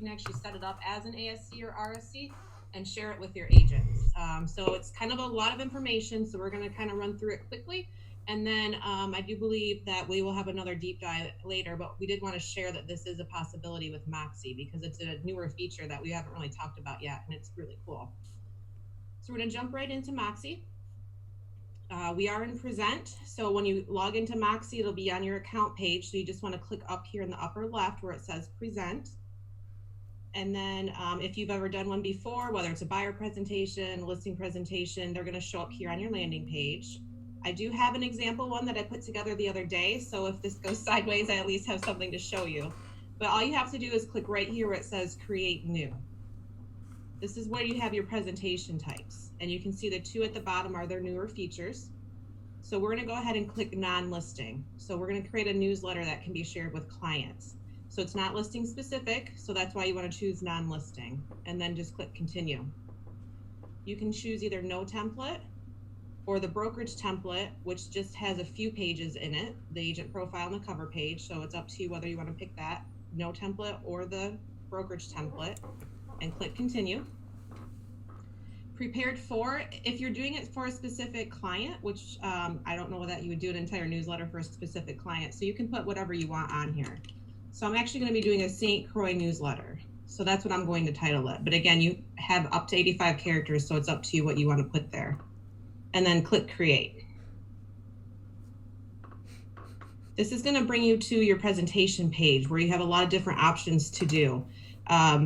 can actually set it up as an ASC or RSC and share it with your agents. So it's kind of a lot of information. So we're going to kind of run through it quickly. And then I do believe that we will have another deep dive later, but we did want to share that this is a possibility with Moxi because it's a newer feature that we haven't really talked about yet, and it's really cool. So we're going to jump right into Moxi. We are in Present. So when you log into Moxi, it'll be on your account page. So you just want to click up here in the upper left where it says Present. And then if you've ever done one before, whether it's a buyer presentation, listing presentation, they're going to show up here on your landing page. I do have an example one that I put together the other day. So if this goes sideways, I at least have something to show you. But all you have to do is click right here where it says Create New. This is where you have your presentation types. And you can see the two at the bottom are their newer features. So we're going to go ahead and click non-listing. So we're going to create a newsletter that can be shared with clients. So it's not listing specific, so that's why you want to choose non-listing, and then just click continue. You can choose either no template or the brokerage template, which just has a few pages in it, the agent profile and the cover page. So it's up to you whether you want to pick that no template or the brokerage template, and click continue. Prepared for, if you're doing it for a specific client, which I don't know that you would do an entire newsletter for a specific client, so you can put whatever you want on here. So I'm actually going to be doing a St. Croix newsletter. So that's what I'm going to title it. But again, you have up to 85 characters, so it's up to you what you want to put there. And then click create. This is going to bring you to your presentation page where you have a lot of different options to do.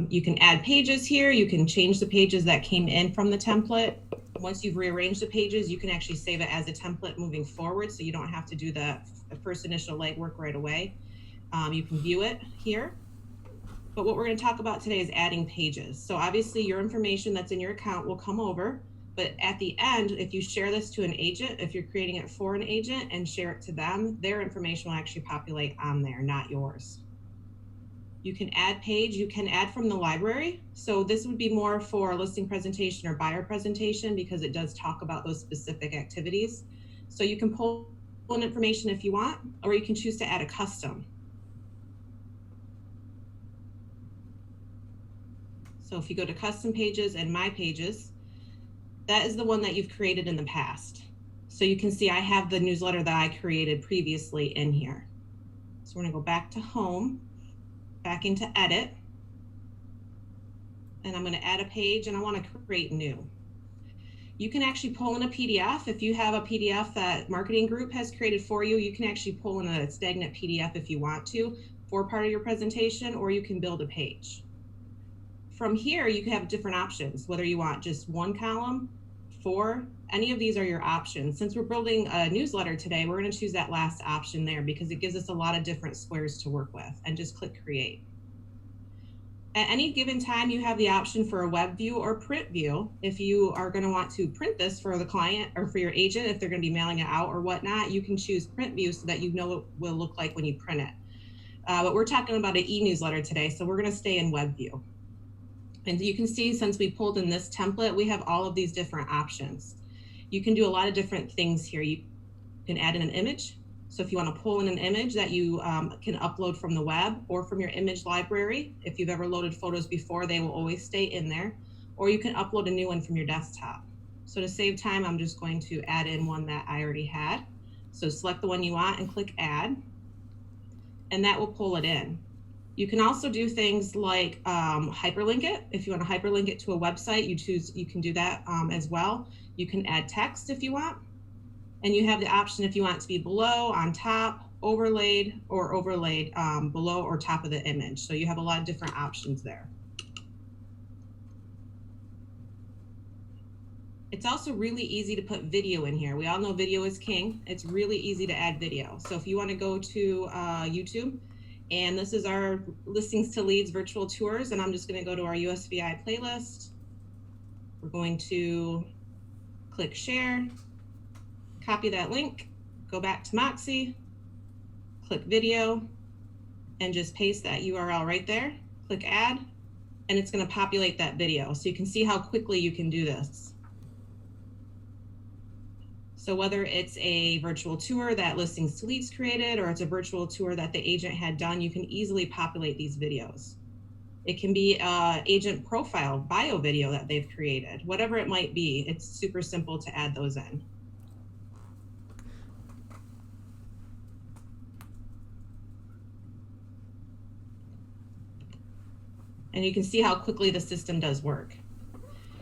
You can add pages here. You can change the pages that came in from the template. Once you've rearranged the pages, you can actually save it as a template moving forward, so you don't have to do the first initial legwork right away. You can view it here. But what we're going to talk about today is adding pages. So obviously your information that's in your account will come over, but at the end, if you share this to an agent, if you're creating it for an agent and share it to them, their information will actually populate on there, not yours. You can add page, you can add from the library. So this would be more for a listing presentation or buyer presentation because it does talk about those specific activities. So you can pull in information if you want, or you can choose to add a custom. So if you go to custom pages and my pages, that is the one that you've created in the past. So you can see I have the newsletter that I created previously in here. So we're gonna go back to home, back into edit, and I'm gonna add a page and I wanna create new. You can actually pull in a PDF. If you have a PDF that marketing group has created for you, you can actually pull in a stagnant PDF if you want to for part of your presentation, or you can build a page. From here, you can have different options, whether you want just one column, 4, any of these are your options. Since we're building a newsletter today, we're going to choose that last option there because it gives us a lot of different squares to work with, and just click create. At any given time, you have the option for a web view or print view. If you are going to want to print this for the client or for your agent, if they're going to be mailing it out or whatnot, you can choose print view so that you know what it will look like when you print it. But we're talking about an e-newsletter today, so we're going to stay in web view. And you can see since we pulled in this template, we have all of these different options. You can do a lot of different things here. You can add in an image. So if you want to pull in an image that you can upload from the web or from your image library, if you've ever loaded photos before, they will always stay in there. Or you can upload a new one from your desktop. So to save time, I'm just going to add in one that I already had. So select the one you want and click add, and that will pull it in. You can also do things like hyperlink it. If you want to hyperlink it to a website, you can do that as well. You can add text if you want. And you have the option if you want it to be below, on top, overlaid, or overlaid below or top of the image. So you have a lot of different options there. It's also really easy to put video in here. We all know video is king. It's really easy to add video. So if you want to go to YouTube, and this is our listings to leads virtual tours, and I'm just going to go to our USVI playlist. We're going to click share, copy that link, go back to Moxi, click video, and just paste that URL right there. Click add, and it's going to populate that video. So you can see how quickly you can do this. So whether it's a virtual tour that Listings to Leads created, or it's a virtual tour that the agent had done, you can easily populate these videos. It can be agent profile, bio video that they've created, whatever it might be. It's super simple to add those in. And you can see how quickly the system does work.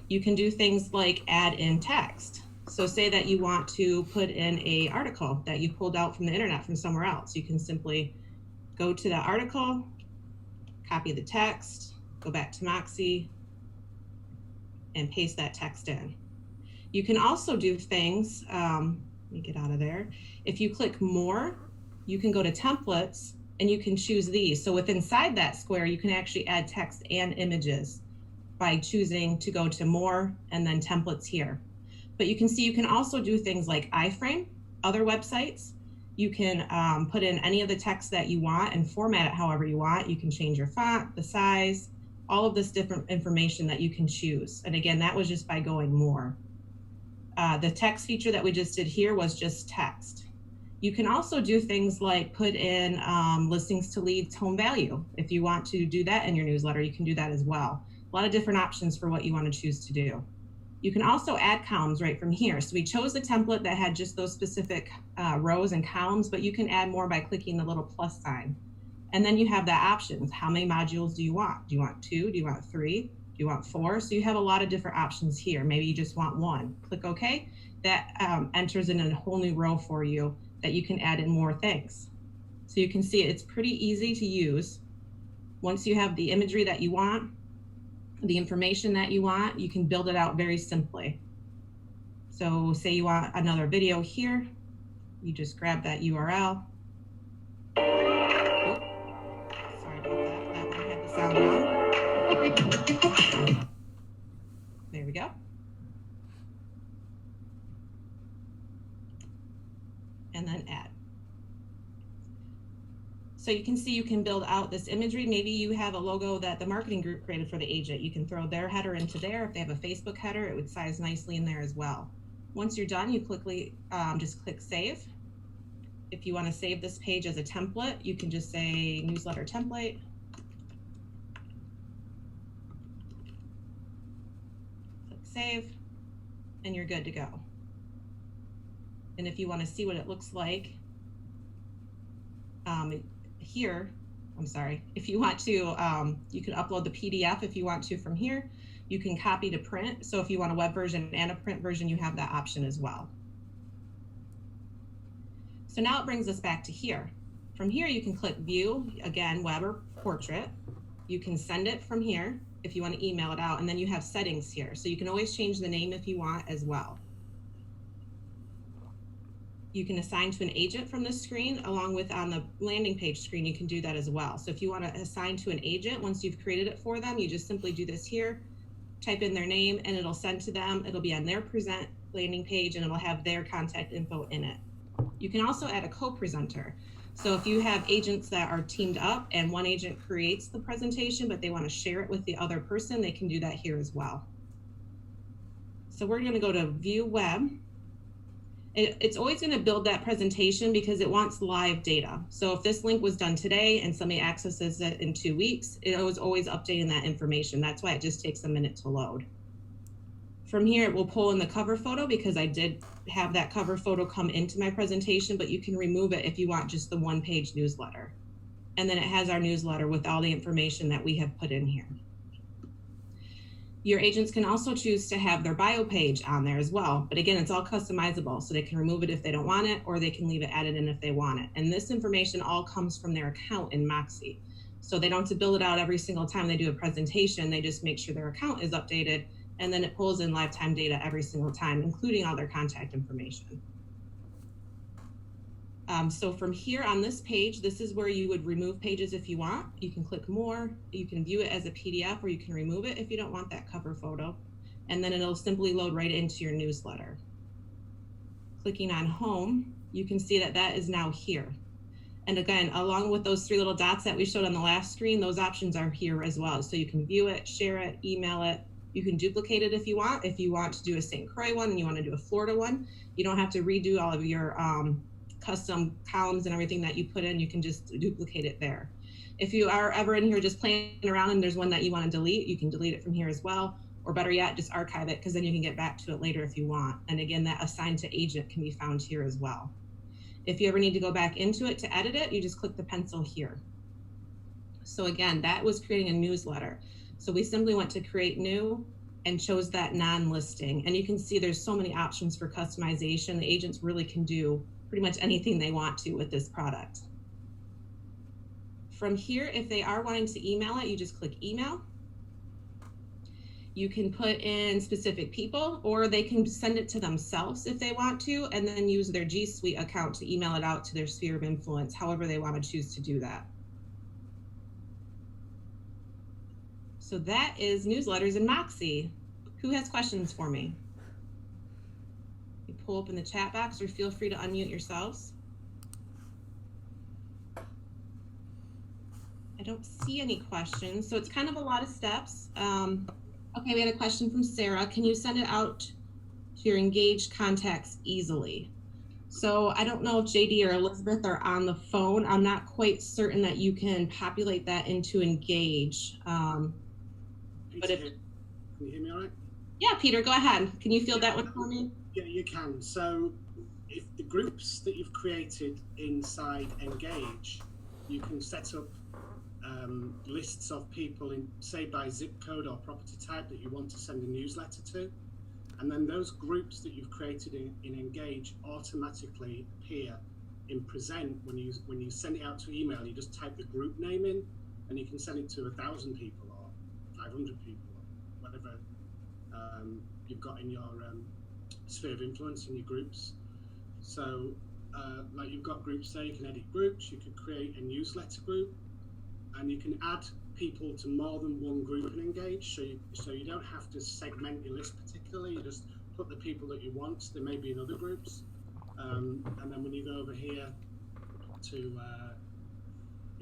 You can do things like add in text. So say that you want to put in an article that you pulled out from the internet from somewhere else. You can simply go to that article, copy the text, go back to Moxi, and paste that text in. You can also do things, let me get out of there. If you click more, you can go to templates and you can choose these. So within inside that square, you can actually add text and images by choosing to go to more and then templates here. But you can see you can also do things like iframe, other websites. You can put in any of the text that you want and format it however you want. You can change your font, the size, all of this different information that you can choose. And again, that was just by going more. The text feature that we just did here was just text. You can also do things like put in listings to leads, home value. If you want to do that in your newsletter, you can do that as well. A lot of different options for what you want to choose to do. You can also add columns right from here. So we chose the template that had just those specific rows and columns, but you can add more by clicking the little plus sign. And then you have the options. How many modules do you want? Do you want 2? Do you want 3? Do you want 4? So you have a lot of different options here. Maybe you just want 1. Click OK. That enters in a whole new row for you that you can add in more things. So you can see it's pretty easy to use. Once you have the imagery that you want, the information that you want, you can build it out very simply. So say you want another video here, you just grab that URL. Oh, sorry about that, that one had the sound on. There we go. And then add. So you can see you can build out this imagery. Maybe you have a logo that the marketing group created for the agent. You can throw their header into there. If they have a Facebook header, it would size nicely in there as well. Once you're done, you quickly just click save. If you want to save this page as a template, you can just say newsletter template. Click save, and you're good to go. And if you want to see what it looks like, here, I'm sorry, if you want to, you can upload the PDF if you want to from here. You can copy to print. So if you want a web version and a print version, you have that option as well. So now it brings us back to here. From here, you can click view, again, web or portrait. You can send it from here if you want to email it out, and then you have settings here. So you can always change the name if you want as well. You can assign to an agent from this screen, along with on the landing page screen, you can do that as well. So if you want to assign to an agent, once you've created it for them, you just simply do this here, type in their name, and it'll send to them. It'll be on their present landing page, and it'll have their contact info in it. You can also add a co-presenter. So if you have agents that are teamed up and one agent creates the presentation, but they want to share it with the other person, they can do that here as well. So we're going to go to View Web. It's always going to build that presentation because it wants live data. So if this link was done today and somebody accesses it in 2 weeks, it was always updating that information. That's why it just takes a minute to load. From here, it will pull in the cover photo because I did have that cover photo come into my presentation, but you can remove it if you want just the one-page newsletter. And then it has our newsletter with all the information that we have put in here. Your agents can also choose to have their bio page on there as well. But again, it's all customizable, so they can remove it if they don't want it, or they can leave it added in if they want it. And this information all comes from their account in Moxi. So they don't have to build it out every single time they do a presentation. They just make sure their account is updated, and then it pulls in lifetime data every single time, including all their contact information. So from here on this page, this is where you would remove pages if you want. You can click more, you can view it as a PDF, or you can remove it if you don't want that cover photo. And then it'll simply load right into your newsletter. Clicking on home, you can see that that is now here. And again, along with those 3 little dots that we showed on the last screen, those options are here as well. So you can view it, share it, email it. You can duplicate it if you want. If you want to do a St. Croix one and you want to do a Florida one, you don't have to redo all of your custom columns and everything that you put in. You can just duplicate it there. If you are ever in here just playing around and there's one that you want to delete, you can delete it from here as well. Or better yet, just archive it, because then you can get back to it later if you want. And again, that assigned to agent can be found here as well. If you ever need to go back into it to edit it, you just click the pencil here. So again, that was creating a newsletter. So we simply went to create new and chose that non-listing. And you can see there's so many options for customization. The agents really can do pretty much anything they want to with this product. From here, if they are wanting to email it, you just click email. You can put in specific people, or they can send it to themselves if they want to, and then use their G Suite account to email it out to their sphere of influence, however they want to choose to do that. So that is newsletters in Moxi. Who has questions for me? You pull up in the chat box, or feel free to unmute yourselves. I don't see any questions, so it's kind of a lot of steps. Okay, we had a question from Sarah. Can you send it out to your engaged contacts easily? So I don't know if JD or Elizabeth are on the phone. I'm not quite certain that you can populate that into engage. But if, can you hear me all right? Yeah, Peter, go ahead. Can you field that one for me? Yeah, you can. So if the groups that you've created inside Engage, you can set up lists of people in, say, by zip code or property type that you want to send a newsletter to, and then those groups that you've created in Engage automatically appear in Present. When you send it out to email, you just type the group name in, and you can send it to 1,000 people or 500 people or whatever you've got in your sphere of influence in your groups. So like you've got groups there, you can edit groups, you could create a newsletter group, and you can add people to more than one group in Engage. So you don't have to segment your list particularly, you just put the people that you want. They may be in other groups. And then when you go over here to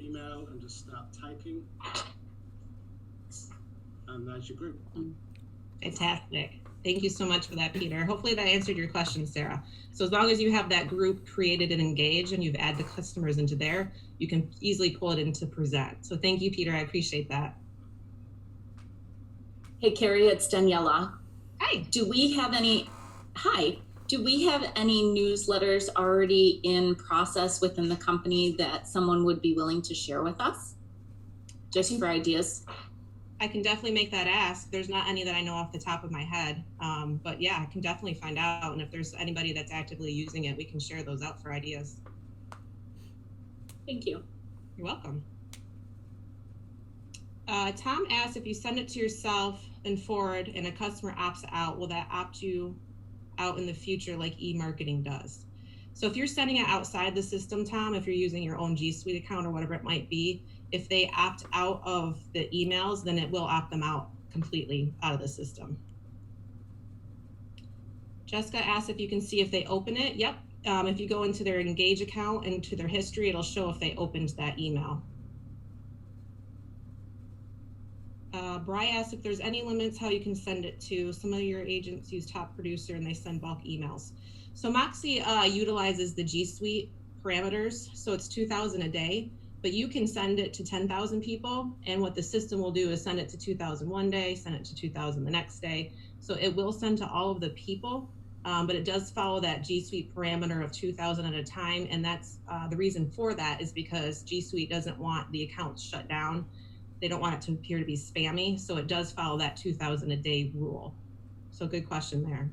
email and just start typing, and there's your group. Fantastic. Thank you so much for that, Peter. Hopefully that answered your question, Sarah. So as long as you have that group created and engaged and you've added the customers into there, you can easily pull it into Present. So thank you, Peter. I appreciate that. Hey, Carrie, it's Daniela. Hi. Do we have any newsletters already in process within the company that someone would be willing to share with us? Just for ideas. I can definitely make that ask. There's not any that I know off the top of my head, but yeah, I can definitely find out. And if there's anybody that's actively using it, we can share those out for ideas. Thank you. You're welcome. Tom asked, if you send it to yourself and forward and a customer opts out, will that opt you out in the future like e-marketing does? So if you're sending it outside the system, Tom, if you're using your own G Suite account or whatever it might be, if they opt out of the emails, then it will opt them out completely out of the system. Jessica asked if you can see if they open it. Yep. If you go into their Engage account and to their history, it'll show if they opened that email. Bri asked if there's any limits how you can send it to. Some of your agents use Top Producer and they send bulk emails. So Moxi utilizes the G Suite parameters. So it's 2,000 a day. But you can send it to 10,000 people, and what the system will do is send it to 2,000 one day, send it to 2,000 the next day. So it will send to all of the people, but it does follow that G Suite parameter of 2,000 at a time, and that's the reason for that is because G Suite doesn't want the accounts shut down. They don't want it to appear to be spammy, so it does follow that 2,000 a day rule. So good question there.